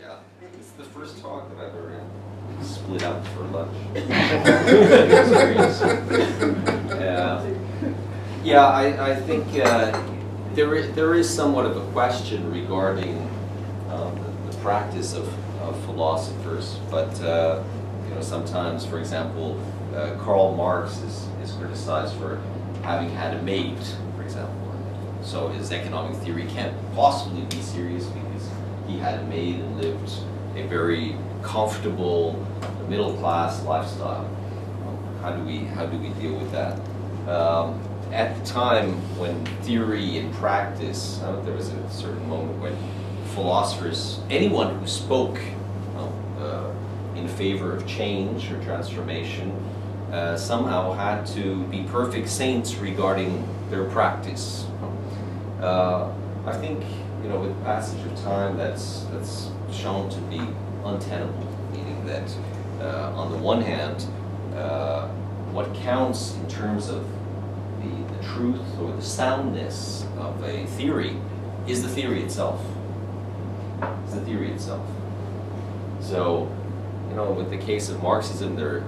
Yeah, it's the first talk that I've ever split up for lunch. Yeah, I think there is somewhat of a question regarding the practice of philosophers, but you know, sometimes, for example, Karl Marx is criticized for having had a maid, for example. So his economic theory can't possibly be serious because he had a maid and lived a very comfortable middle-class lifestyle. How do we deal with that? At the time when theory and practice, there was a certain moment when philosophers, anyone who spoke in favor of change or transformation, somehow had to be perfect saints regarding their practice. I think, you know, with passage of time, that's shown to be untenable, meaning that on the one hand, what counts in terms of the truth or the soundness of a theory is the theory itself. It's the theory itself. So, you know, with the case of Marxism, there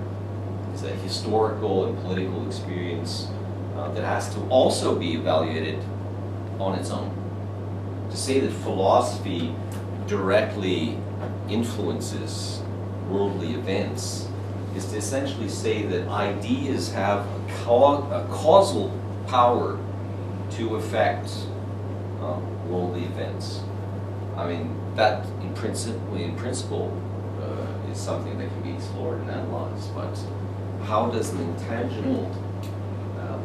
is a historical and political experience that has to also be evaluated on its own. To say that philosophy directly influences worldly events is to essentially say that ideas have a causal power to affect worldly events. I mean, that in principle is something that can be explored and analyzed, but how does an intangible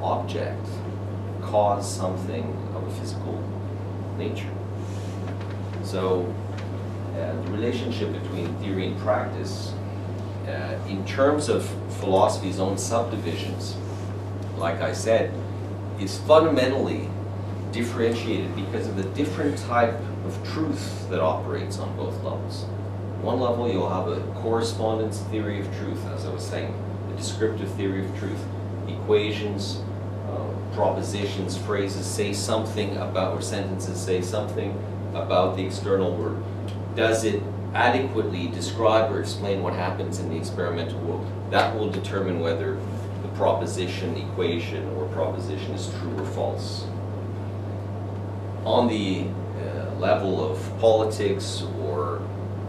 object cause something of a physical nature? So the relationship between theory and practice, in terms of philosophy's own subdivisions, like I said, is fundamentally differentiated because of the different type of truth that operates on both levels. One level, you'll have a correspondence theory of truth, as I was saying, the descriptive theory of truth, equations, propositions, phrases say something about, or sentences say something about the external world. Does it adequately describe or explain what happens in the experimental world? That will determine whether the proposition, equation, or proposition is true or false. On the level of politics, or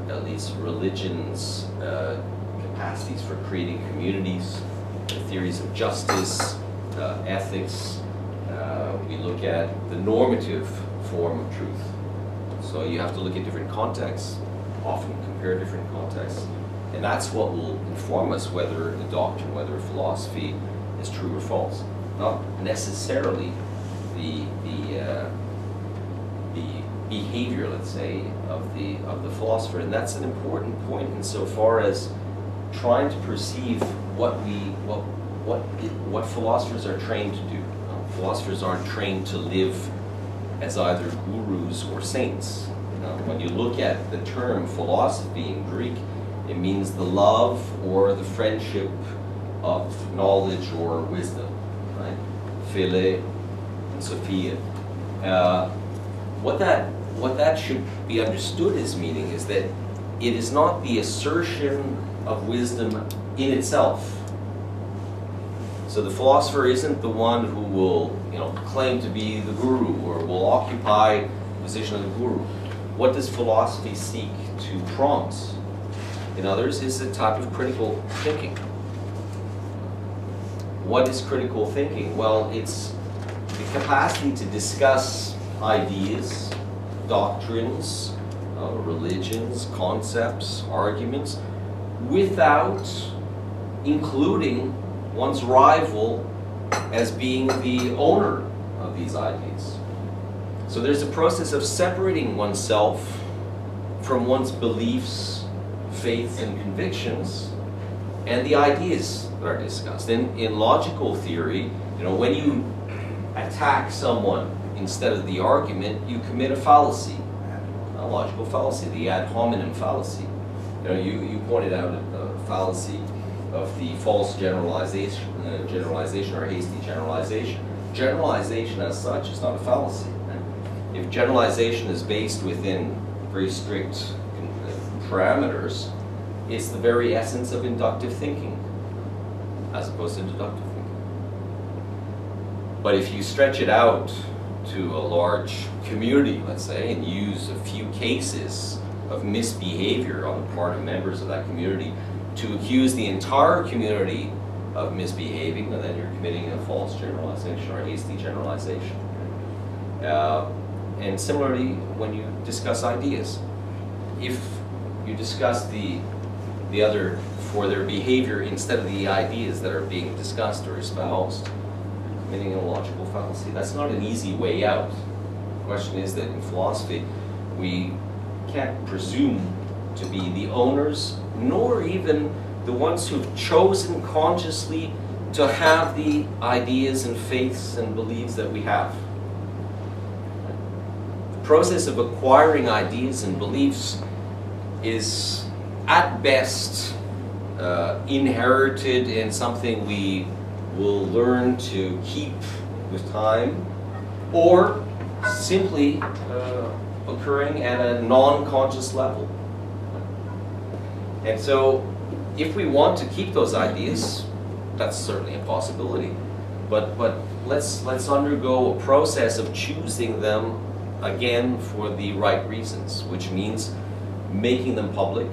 at least religion's capacities for creating communities, the theories of justice, ethics, we look at the normative form of truth. So you have to look at different contexts, often compare different contexts, and that's what will inform us whether a doctrine, whether a philosophy is true or false. Not necessarily the behavior, let's say, of the philosopher, and that's an important point insofar as trying to perceive what philosophers are trained to do. Philosophers aren't trained to live as either gurus or saints. When you look at the term philosophy in Greek, it means the love or the friendship of knowledge or wisdom, right? Phile and Sophia. What that should be understood as meaning is that it is not the assertion of wisdom in itself. So the philosopher isn't the one who will, you know, claim to be the guru or will occupy the position of the guru. What does philosophy seek to prompt in others is a type of critical thinking. What is critical thinking? Well, it's the capacity to discuss ideas, doctrines, religions, concepts, arguments, without including one's rival as being the owner of these ideas. So there's a process of separating oneself from one's beliefs, faiths, and convictions, and the ideas that are discussed. In logical theory, you know, when you attack someone instead of the argument, you commit a fallacy, a logical fallacy, the ad hominem fallacy. You know, you pointed out a fallacy of the false generalization or hasty generalization. Generalization as such is not a fallacy. If generalization is based within very strict parameters, it's the very essence of inductive thinking, as opposed to deductive thinking. But if you stretch it out to a large community, let's say, and use a few cases of misbehavior on the part of members of that community to accuse the entire community of misbehaving, and then you're committing a false generalization or a hasty generalization. And similarly, when you discuss ideas, if you discuss the other for their behavior instead of the ideas that are being discussed or espoused, you're committing a logical fallacy. That's not an easy way out. The question is that in philosophy, we can't presume to be the owners, nor even the ones who've chosen consciously to have the ideas and faiths and beliefs that we have. The process of acquiring ideas and beliefs is at best inherited and something we will learn to keep with time, or simply occurring at a non-conscious level. And so if we want to keep those ideas, that's certainly a possibility. But let's undergo a process of choosing them again for the right reasons, which means making them public,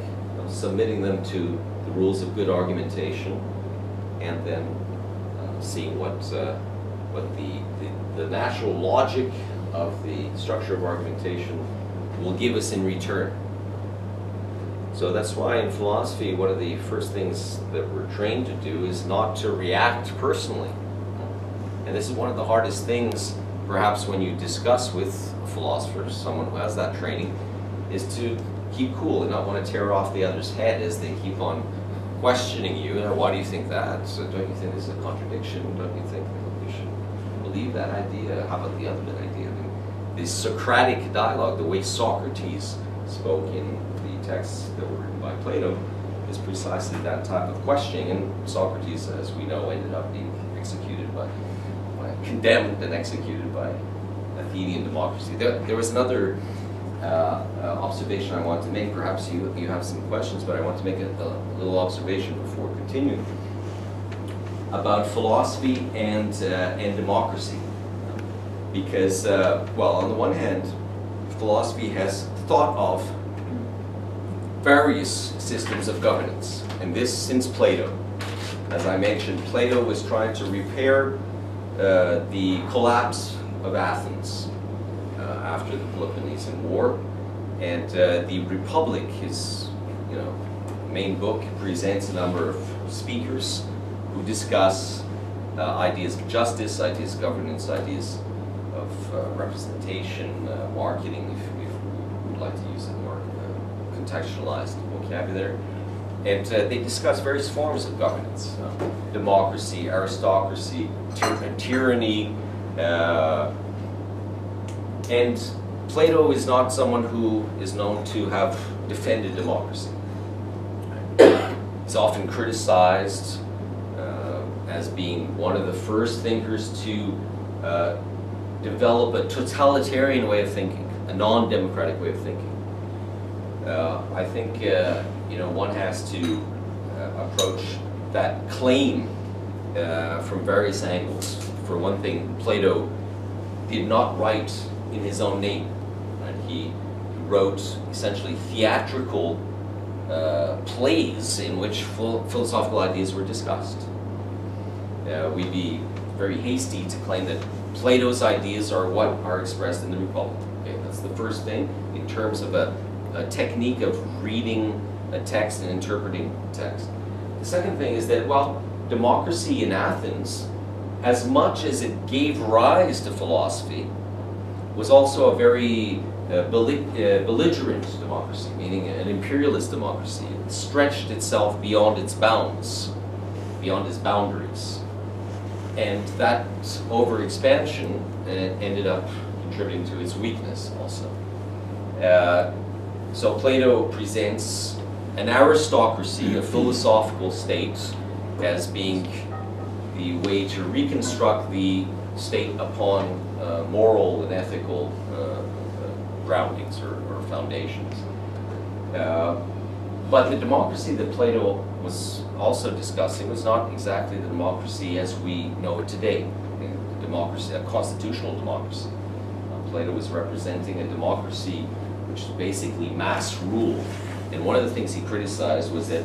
submitting them to the rules of good argumentation, and then seeing what the natural logic of the structure of argumentation will give us in return. So that's why in philosophy, one of the first things that we're trained to do is not to react personally. And this is one of the hardest things, perhaps, when you discuss with philosophers, someone who has that training, is to keep cool and not want to tear off the other's head as they keep on questioning you. Why do you think that? So don't you think this is a contradiction? Don't you think that we should believe that idea? How about the other idea? I mean, this Socratic dialogue, the way Socrates spoke in the texts that were written by Plato, is precisely that type of questioning. And Socrates, as we know, ended up being executed by condemned and executed by Athenian democracy. There was another observation I want to make. Perhaps you have some questions, but I want to make a little observation before continuing about philosophy and democracy. Because, well, on the one hand, philosophy has thought of various systems of governance, and this since Plato. As I mentioned, Plato was trying to repair the collapse of Athens after the Peloponnesian War, and the Republic, his main book, presents a number of speakers who discuss ideas of justice, ideas of governance, ideas of representation, marketing, if we would like to use a more contextualized vocabulary. And they discuss various forms of governance: democracy, aristocracy, tyranny, and Plato is not someone who is known to have defended democracy. He's often criticized as being one of the first thinkers to develop a totalitarian way of thinking, a non-democratic way of thinking. I think one has to approach that claim from various angles. For one thing, Plato did not write in his own name. Right? He wrote essentially theatrical plays in which philosophical ideas were discussed. We'd be very hasty to claim that Plato's ideas are what are expressed in the Republic. Okay, that's the first thing in terms of a technique of reading a text and interpreting a text. The second thing is that, well, democracy in Athens, as much as it gave rise to philosophy, was also a very belligerent democracy, meaning an imperialist democracy. It stretched itself beyond its bounds, beyond its boundaries. And that overexpansion ended up contributing to its weakness also. So Plato presents an aristocracy, a philosophical state, as being the way to reconstruct the state upon moral and ethical groundings or foundations. But the democracy that Plato was also discussing was not exactly the democracy as we know it today. A democracy, a constitutional democracy. Plato was representing a democracy which is basically mass rule. And one of the things he criticized was that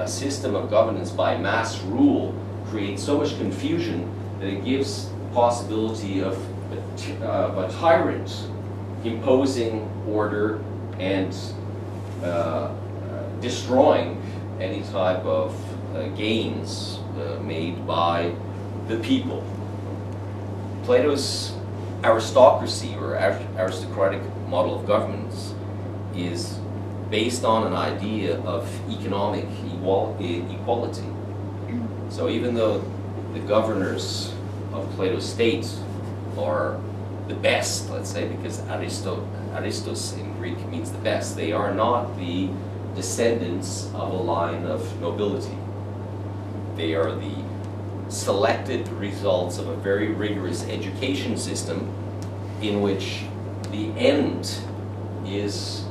a system of governance by mass rule creates so much confusion that it gives the possibility of a tyrant imposing order and destroying any type of gains made by the people. Plato's aristocracy or aristocratic model of governance is based on an idea of economic equality. So even though the governors of Plato's state are the best, let's say, because aristos in Greek means the best, they are not the descendants of a line of nobility. They are the selected results of a very rigorous education system in which the end is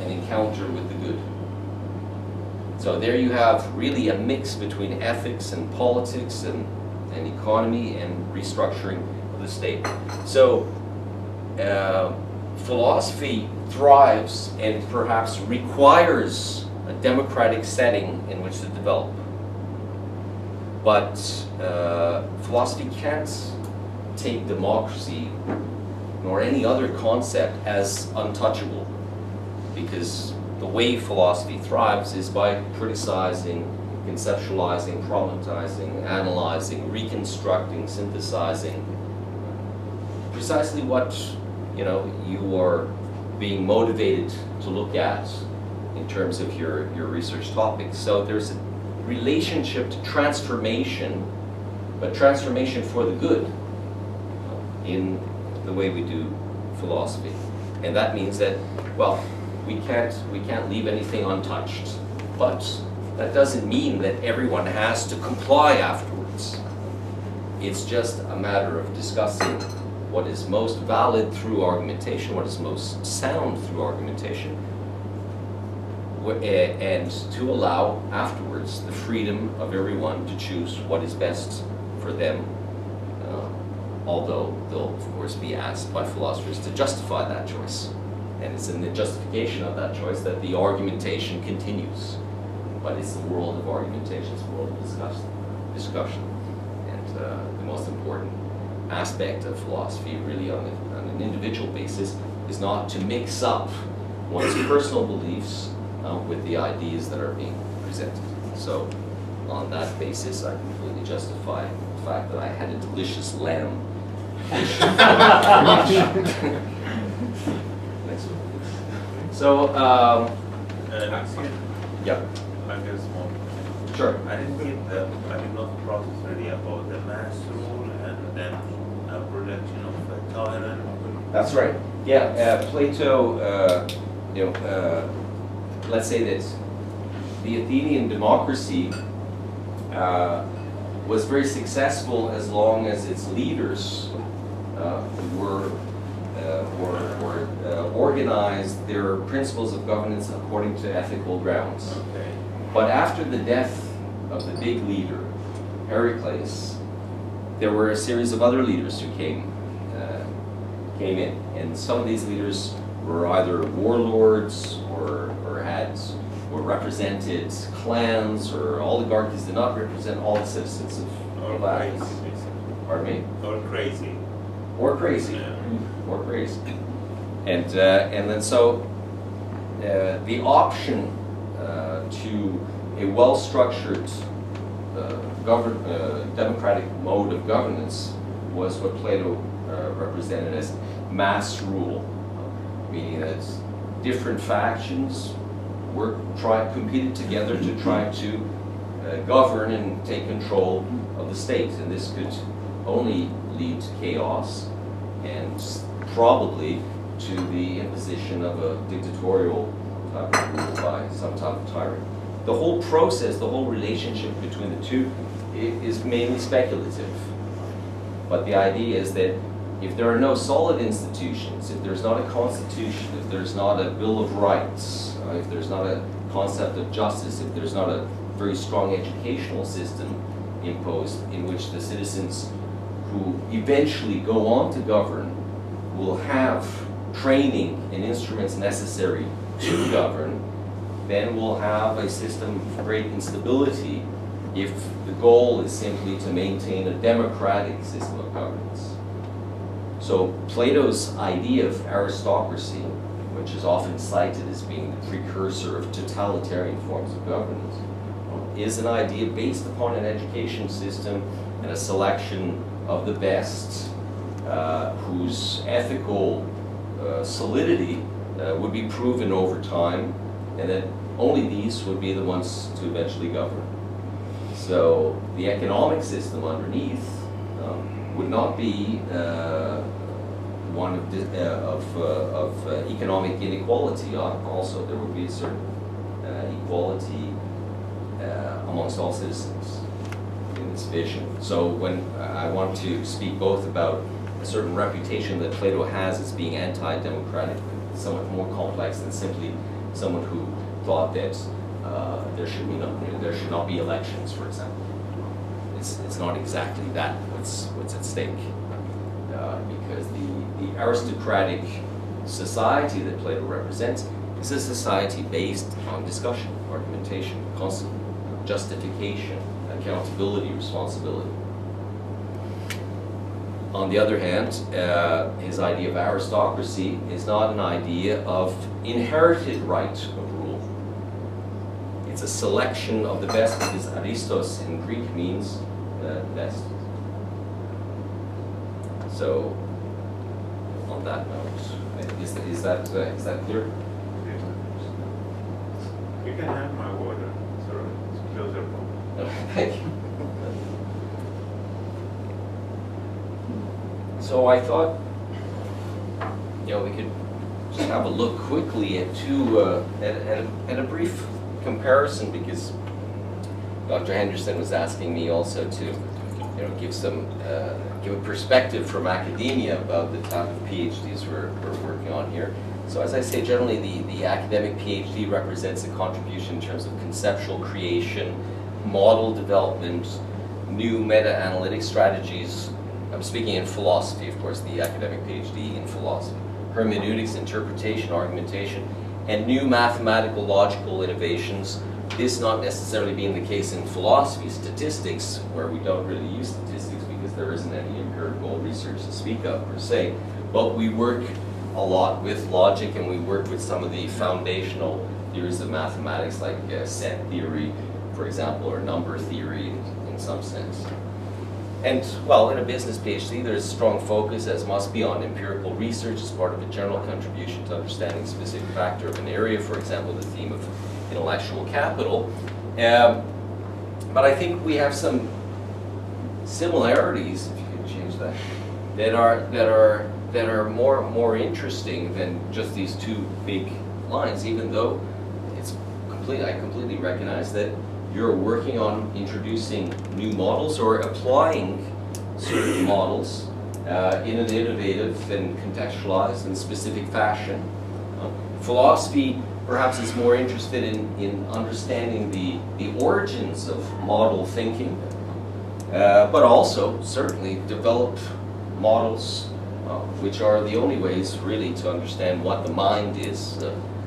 an encounter with the good. So there you have really a mix between ethics and politics and economy and restructuring of the state. So philosophy thrives and perhaps requires a democratic setting in which to develop. But philosophy can't take democracy nor any other concept as untouchable, because the way philosophy thrives is by criticizing, conceptualizing, problematizing, analyzing, reconstructing, synthesizing precisely what you are being motivated to look at in terms of your research topics. So there's a relationship to transformation, but transformation for the good in the way we do philosophy. And that means that, well, we can't leave anything untouched. But that doesn't mean that everyone has to comply afterwards. It's just a matter of discussing what is most valid through argumentation, what is most sound through argumentation, and to allow afterwards the freedom of everyone to choose what is best for them, although they'll of course be asked by philosophers to justify that choice. And it's in the justification of that choice that the argumentation continues. But it's the world of argumentation, it's the world of discussion. And the most important aspect of philosophy, really on an individual basis, is not to mix up one's personal beliefs with the ideas that are being presented. So on that basis, I completely justify the fact that I had a delicious lamb dish. Next one, please. So, yeah. Like a small. Sure. I didn't know the process really about the mass rule and then a production of a tyrant. That's right. Yeah, Plato, let's say that the Athenian democracy was very successful as long as its leaders were organized their principles of governance according to ethical grounds. Okay. But after the death of the big leader, Pericles, there were a series of other leaders who came in, and some of these leaders were either warlords or represented clans or oligarchies, did not represent all the citizens of Athens. Pardon me? Or crazy. Or crazy. Yeah. Or crazy. And then so the option to a well-structured democratic mode of governance was what Plato represented as mass rule, meaning that different factions competed together to try to govern and take control of the state, and this could only lead to chaos and probably to the imposition of a dictatorial type of rule by some type of tyrant. The whole process, the whole relationship between the two is mainly speculative. But the idea is that if there are no solid institutions, if there's not a constitution, if there's not a Bill of Rights, if there's not a concept of justice, if there's not a very strong educational system imposed in which the citizens who eventually go on to govern will have training and instruments necessary to govern, then we'll have a system of great instability if the goal is simply to maintain a democratic system of governance. So Plato's idea of aristocracy, which is often cited as being the precursor of totalitarian forms of governance, is an idea based upon an education system and a selection of the best, whose ethical solidity would be proven over time, and that only these would be the ones to eventually govern. So the economic system underneath would not be one of economic inequality. Also, there would be a certain equality amongst all citizens in this vision. So when I want to speak both about a certain reputation that Plato has as being anti-democratic, somewhat more complex than simply someone who thought that there should not be elections, for example. It's not exactly that what's at stake, because the aristocratic society that Plato represents is a society based on discussion, argumentation, constant justification, accountability, responsibility. On the other hand, his idea of aristocracy is not an idea of inherited right of rule. It's a selection of the best, because aristos in Greek means best. So, on that note, is that clear? You can have my water. Sorry, it's closer. Thank you. So I thought, we could just have a look quickly at a brief comparison, because Dr. Henderson was asking me also to, give a perspective from academia about the type of PhDs we're working on here. So as I say, generally the academic PhD represents a contribution in terms of conceptual creation, model development, new meta-analytic strategies. I'm speaking in philosophy, of course, the academic PhD in philosophy. Hermeneutics, interpretation, argumentation, and new mathematical logical innovations. This not necessarily being the case in philosophy, statistics, where we don't really use statistics because there isn't any empirical research to speak of per se, but we work a lot with logic, and we work with some of the foundational theories of mathematics, like set theory, for example, or number theory in some sense. And, well, in a business PhD, there's strong focus, as must be, on empirical research as part of a general contribution to understanding a specific factor of an area, for example, the theme of intellectual capital. But I think we have some similarities, if you could change that, that are more interesting than just these two big lines, even though I completely recognize that you're working on introducing new models or applying certain models in an innovative and contextualized and specific fashion. Philosophy perhaps is more interested in understanding the origins of model thinking, but also certainly develop models which are the only ways really to understand what the mind is,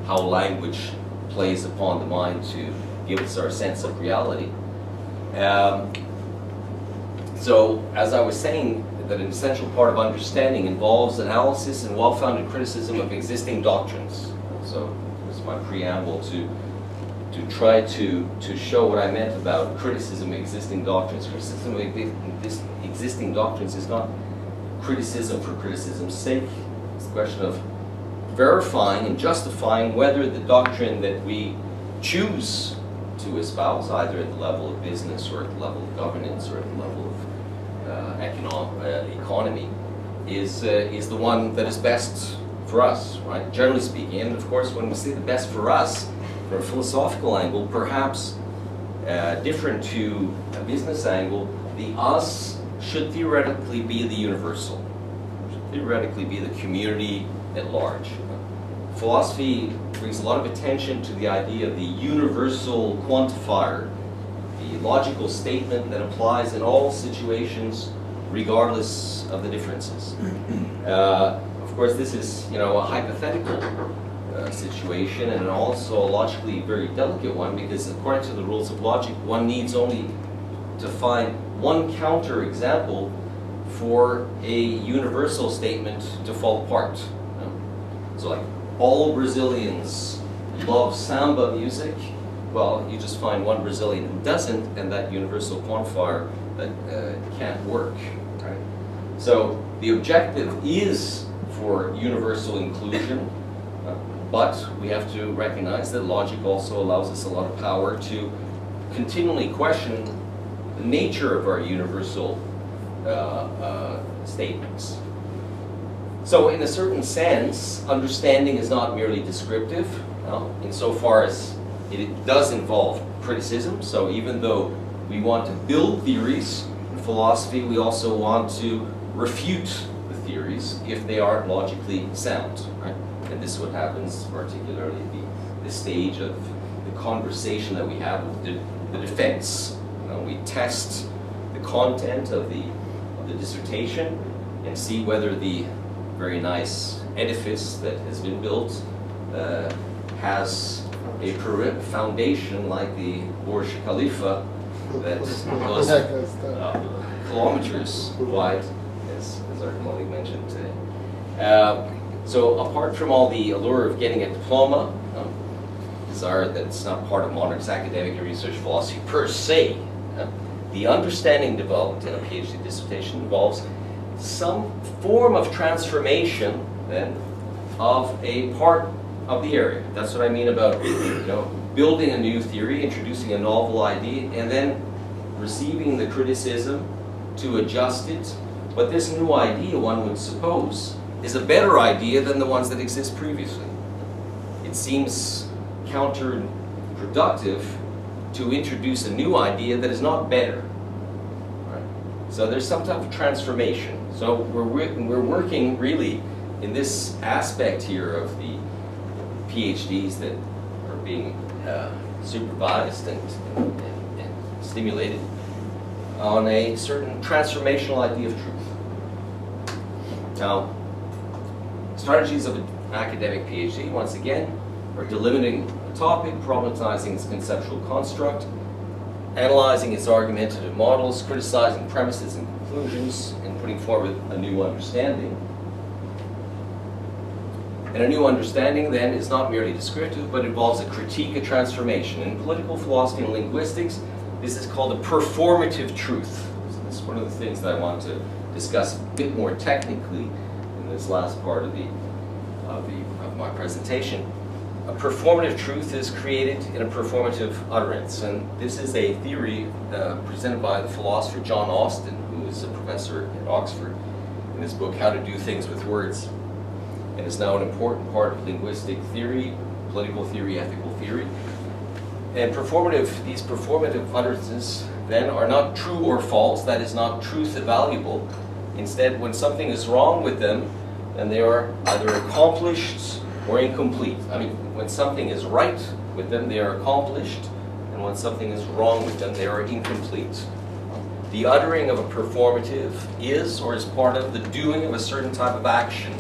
how language plays upon the mind to give us our sense of reality. So, as I was saying, that an essential part of understanding involves analysis and well-founded criticism of existing doctrines. So, this is my preamble to try to show what I meant about criticism of existing doctrines. Criticism of existing doctrines is not criticism for criticism's sake. It's a question of verifying and justifying whether the doctrine that we choose to espouse, either at the level of business or at the level of governance or at the level of economy, is the one that is best for us, right? Generally speaking, and of course, when we say the best for us, from a philosophical angle, perhaps different to a business angle, the us should theoretically be the universal, should theoretically be the community at large. philosophy brings a lot of attention to the idea of the universal quantifier, the logical statement that applies in all situations regardless of the differences. Of course, this is, a hypothetical situation, and also a logically very delicate one, because according to the rules of logic, one needs only to find one counter example for a universal statement to fall apart. So like, all Brazilians love samba music. Well, you just find one Brazilian who doesn't, and that universal quantifier can't work, right? So the objective is for universal inclusion, but we have to recognize that logic also allows us a lot of power to continually question the nature of our universal statements. So in a certain sense, understanding is not merely descriptive, insofar as it does involve criticism. So even though we want to build theories in philosophy, we also want to refute the theories if they aren't logically sound, right? And this is what happens particularly at the stage of the conversation that we have with the defense. We test the content of the dissertation and see whether the very nice edifice that has been built has a foundation like the Burj Khalifa that goes kilometers wide, as our colleague mentioned today. So apart from all the allure of getting a diploma, desire that's not part of Monarch's academic and research philosophy per se, the understanding developed in a PhD dissertation involves some form of transformation, then, of a part of the area. That's what I mean about building a new theory, introducing a novel idea, and then receiving the criticism to adjust it. But this new idea, one would suppose, is a better idea than the ones that exist previously. It seems counterproductive to introduce a new idea that is not better. Right? So there's some type of transformation. So we're working really in this aspect here of the PhDs that are being supervised and stimulated on a certain transformational idea of truth. Now, strategies of an academic PhD, once again, are delimiting a topic, problematizing its conceptual construct, analyzing its argumentative models, criticizing premises and conclusions, and putting forward a new understanding. And a new understanding, then, is not merely descriptive, but involves a critique, a transformation. In political philosophy and linguistics, this is called a performative truth. So this is one of the things that I want to discuss a bit more technically in this last part of my presentation. A performative truth is created in a performative utterance, and this is a theory presented by the philosopher John Austin, who is a professor at Oxford, in his book How to Do Things with Words, and is now an important part of linguistic theory, political theory, ethical theory. And these performative utterances then are not true or false, that is not truth evaluable. Instead, when something is wrong with them, then they are either accomplished or incomplete. I mean, when something is right with them, they are accomplished, and when something is wrong with them, they are incomplete. The uttering of a performative is or is part of the doing of a certain type of action.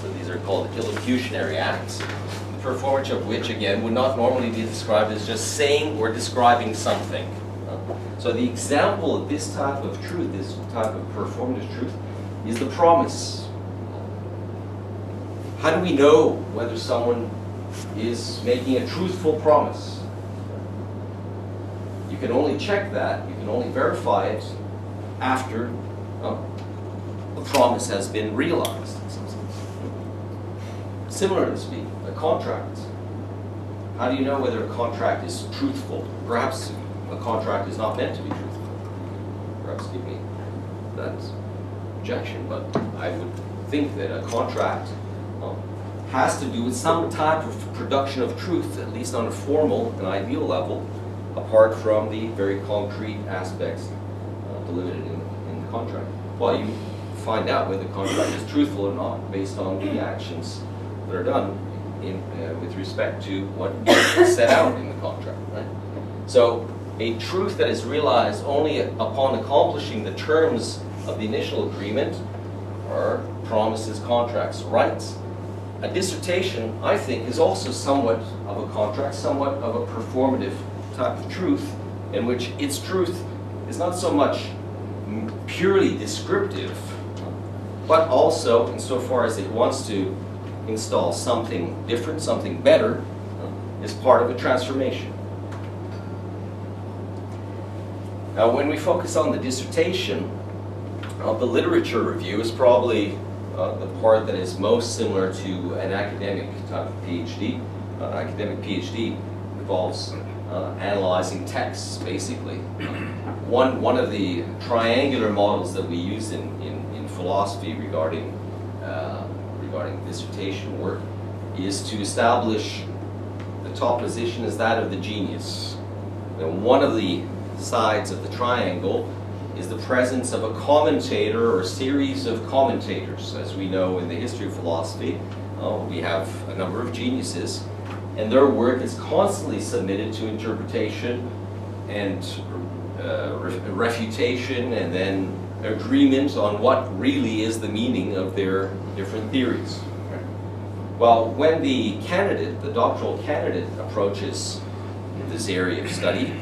So these are called illocutionary acts, the performance of which, again, would not normally be described as just saying or describing something. So the example of this type of truth, this type of performative truth, is the promise. How do we know whether someone is making a truthful promise? You can only check that, you can only verify it after the promise has been realized, in some sense. Similarly speaking, a contract. How do you know whether a contract is truthful? Perhaps a contract is not meant to be truthful. Perhaps give me that objection, but I would think that a contract has to do with some type of production of truth, at least on a formal and ideal level, apart from the very concrete aspects delimited in the contract. Well, you find out whether the contract is truthful or not based on the actions that are done with respect to what is set out in the contract. Right? So a truth that is realized only upon accomplishing the terms of the initial agreement are promises, contracts, rights. A dissertation, I think, is also somewhat of a contract, somewhat of a performative type of truth, in which its truth is not so much purely descriptive, but also, insofar as it wants to install something different, something better, is part of a transformation. Now, when we focus on the dissertation, the literature review is probably the part that is most similar to an academic type of PhD. Academic PhD involves analyzing texts, basically. One of the triangular models that we use in philosophy regarding dissertation work is to establish the top position as that of the genius. And one of the sides of the triangle is the presence of a commentator or a series of commentators. As we know in the history of philosophy, we have a number of geniuses, and their work is constantly submitted to interpretation and refutation, and then agreement on what really is the meaning of their different theories. Well, when the candidate, the doctoral candidate, approaches this area of study,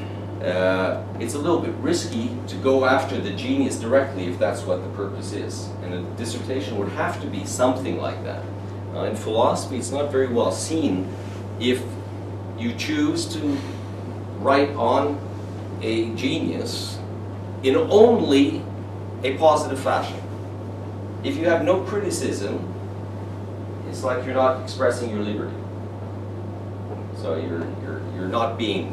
it's a little bit risky to go after the genius directly if that's what the purpose is. And a dissertation would have to be something like that. In philosophy, it's not very well seen if you choose to write on a genius in only a positive fashion. If you have no criticism, it's like you're not expressing your liberty. So you're not being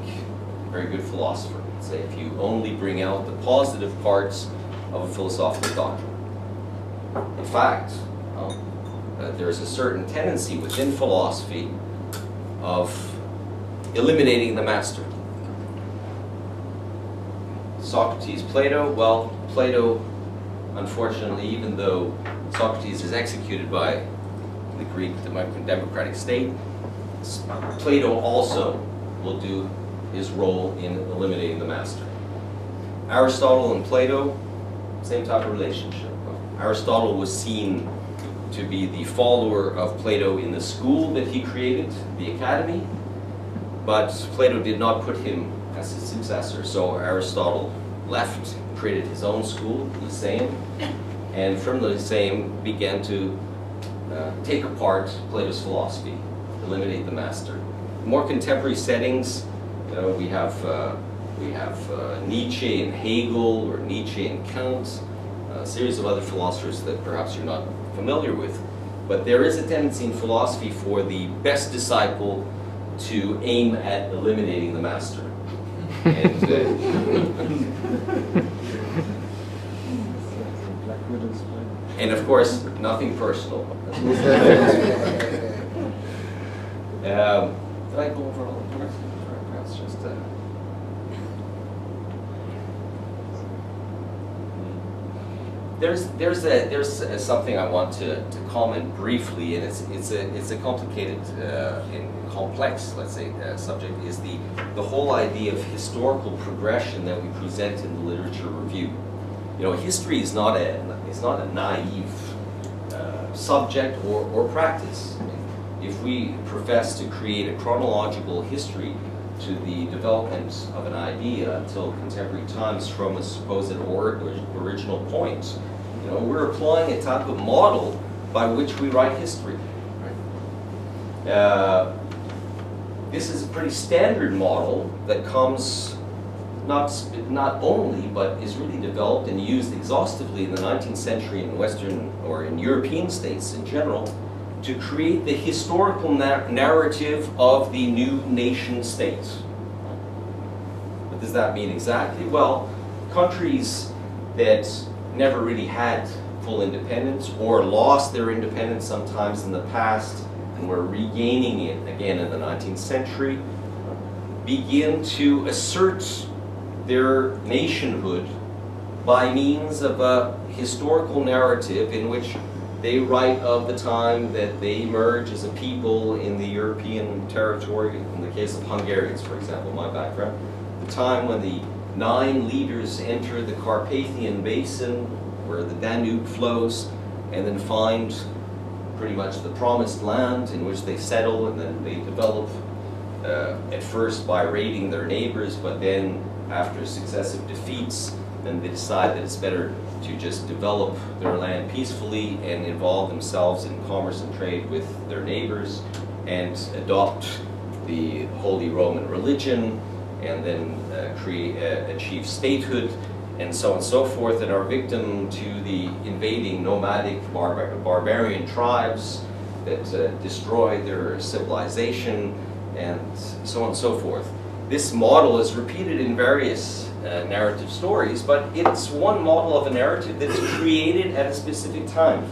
a very good philosopher. Say, if you only bring out the positive parts of a philosophical doctrine. In fact, there's a certain tendency within philosophy of eliminating the master. Socrates, Plato, well, Plato, unfortunately, even though Socrates is executed by the Greek democratic state, Plato also will do his role in eliminating the master. Aristotle and Plato, same type of relationship. Aristotle was seen to be the follower of Plato in the school that he created, the academy, but Plato did not put him as his successor. So Aristotle left, created his own school, the Lyceum, and from the Lyceum began to take apart Plato's philosophy, eliminate the master. In more contemporary settings, we have Nietzsche and Hegel, or Nietzsche and Kant, a series of other philosophers that perhaps you're not familiar with. But there is a tendency in philosophy for the best disciple to aim at eliminating the master. And of course, nothing personal. Did I go over all the parts? Perhaps just there's something I want to comment briefly, and it's a complicated and complex, let's say, subject. Is the whole idea of historical progression that we present in the literature review. History is not a naive subject or practice. If we profess to create a chronological history to the development of an idea until contemporary times from a supposed original point, we're applying a type of model by which we write history. Right? This is a pretty standard model that comes not only, but is really developed and used exhaustively in the 19th century in Western or in European states in general to create the historical narrative of the new nation state. What does that mean exactly? Well, countries that never really had full independence or lost their independence sometimes in the past and were regaining it again in the 19th century begin to assert their nationhood by means of a historical narrative in which they write of the time that they emerge as a people in the European territory, in the case of Hungarians, for example, my background, the time when the 9 leaders enter the Carpathian Basin, where the Danube flows, and then find pretty much the promised land in which they settle, and then they develop at first by raiding their neighbors, but then after successive defeats, then they decide that it's better to just develop their land peacefully and involve themselves in commerce and trade with their neighbors and adopt the Holy Roman religion and then achieve statehood and so on and so forth, and are victim to the invading nomadic barbarian tribes that destroy their civilization and so on and so forth. This model is repeated in various narrative stories, but it's one model of a narrative that is created at a specific time.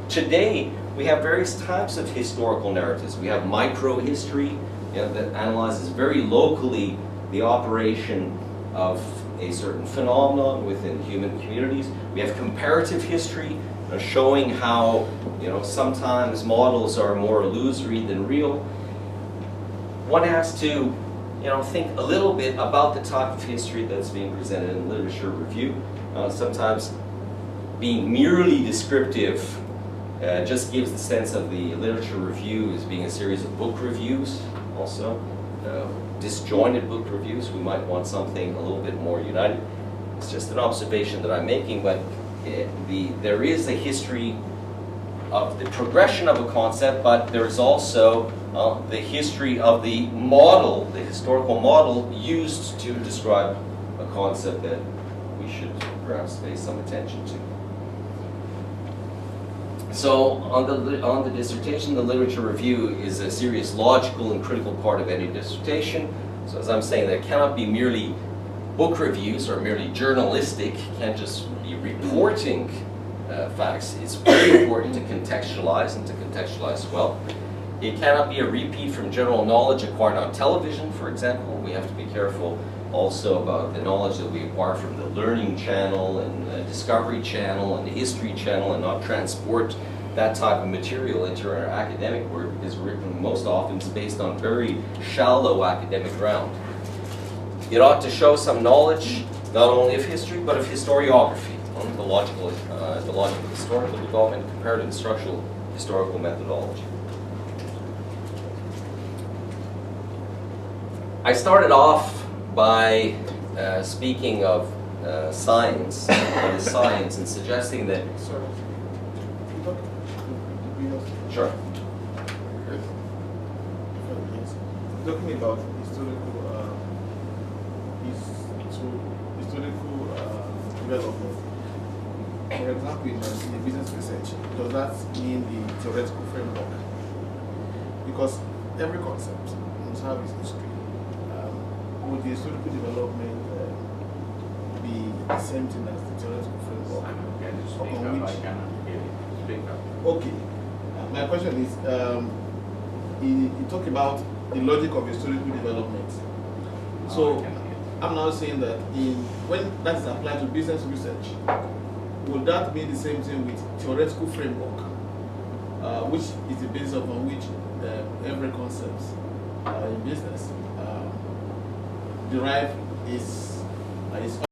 Today, we have various types of historical narratives. We have micro-history, that analyzes very locally the operation of a certain phenomenon within human communities. We have comparative history, showing how sometimes models are more illusory than real. One has to think a little bit about the type of history that's being presented in literature review. Sometimes being merely descriptive just gives the sense of the literature review as being a series of book reviews also. Disjointed book reviews. We might want something a little bit more united. It's just an observation that I'm making, but there is a history of the progression of a concept, but there's also the history of the model, the historical model used to describe a concept that we should perhaps pay some attention to. So on the dissertation, the literature review is a serious logical and critical part of any dissertation. So as I'm saying, that cannot be merely book reviews or merely journalistic, can't just be reporting facts. It's very important to contextualize and to contextualize well. It cannot be a repeat from general knowledge acquired on television, for example. We have to be careful also about the knowledge that we acquire from the Learning Channel and the Discovery Channel and the History Channel, and not transport that type of material into our academic work, because written most often is based on very shallow academic ground. It ought to show some knowledge not only of history but of historiography, the logical historical development, comparative and structural historical methodology. I started off by speaking of science, what is science, and suggesting that... Sorry. Sure. Talking about historical development. For example, in the business research, does that mean the theoretical framework? Because every concept must have its history. Would the historical development be the same thing as the theoretical framework? Okay. My question is, you talk about the logic of historical development. So I'm now saying that when that is applied to business research, would that be the same thing with theoretical framework, which is the basis upon which every concept in business derive its